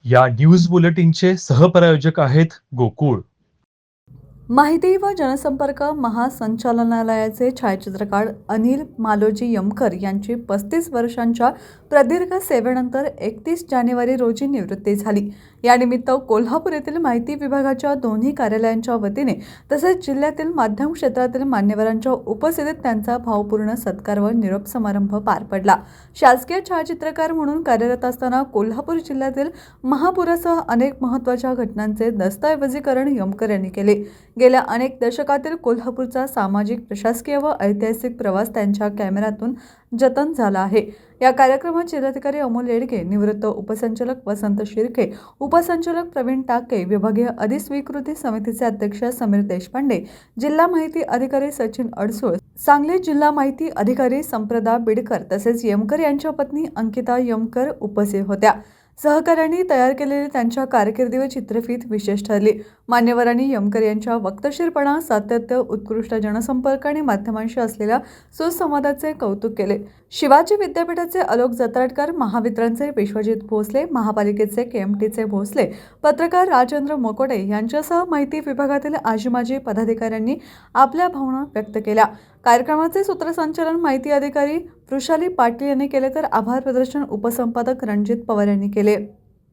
या न्यूज बुलेटिनचे सहप्रायोजक आहेत गोकुळ. माहिती व जनसंपर्क महासंचालनालयाचे छायाचित्रकार अनिल मालोजी यमकर यांची 35 वर्षांच्या प्रदीर्घ सेवेनंतर 31 जानेवारी रोजी निवृत्ती झाली. यानिमित्त कोल्हापूर येथील माहिती विभागाच्या दोन्ही कार्यालयांच्या वतीने तसेच जिल्ह्यातील माध्यम क्षेत्रातील मान्यवरांच्या उपस्थितीत त्यांचा भावपूर्ण सत्कार व निरोप समारंभ पार पडला. शासकीय छायाचित्रकार म्हणून कार्यरत असताना कोल्हापूर जिल्ह्यातील महापुरासह अनेक महत्त्वाच्या घटनांचे दस्तऐवजीकरण यमकर यांनी केले. गेल्या अनेक दशकातील कोल्हापूरचा सामाजिक, प्रशासकीय व ऐतिहासिक प्रवास त्यांच्या कॅमेऱ्यातून जतन झाला आहे. या कार्यक्रमात जिल्हाधिकारी अमोल येडगे, निवृत्त उपसंचालक वसंत शिर्के, उपसंचालक प्रवीण टाके, विभागीय अधिस्वीकृती समितीचे अध्यक्ष समीर देशपांडे, जिल्हा माहिती अधिकारी सचिन अडसूळ, सांगली जिल्हा माहिती अधिकारी संप्रदा बिडकर तसेच यमकर यांच्या पत्नी अंकिता यमकर उपस्थित होत्या. सहकाऱ्यांनी तयार केलेली त्यांच्या कारकिर्दीवर चित्रफित विशेष ठरली. मान्यवरांनी यमकर यांच्या वक्तशीरपणा, सातत्य, उत्कृष्ट जनसंपर्क आणि माध्यमांशी असलेल्या सुसंवादाचे कौतुक केले. शिवाजी विद्यापीठाचे अलोक जत्राटकर, महावितरणचे विश्वजित भोसले, महापालिकेचे केएमटीचे भोसले, पत्रकार राजेंद्र मोकोडे यांच्यासह माहिती विभागातील आजी-माजी पदाधिकाऱ्यांनी आपल्या भावना व्यक्त केल्या. कार्यक्रमाचे सूत्रसंचालन माहिती अधिकारी वृषाली पाटील यांनी केले तर आभार प्रदर्शन उपसंपादक रणजित पवार यांनी केले.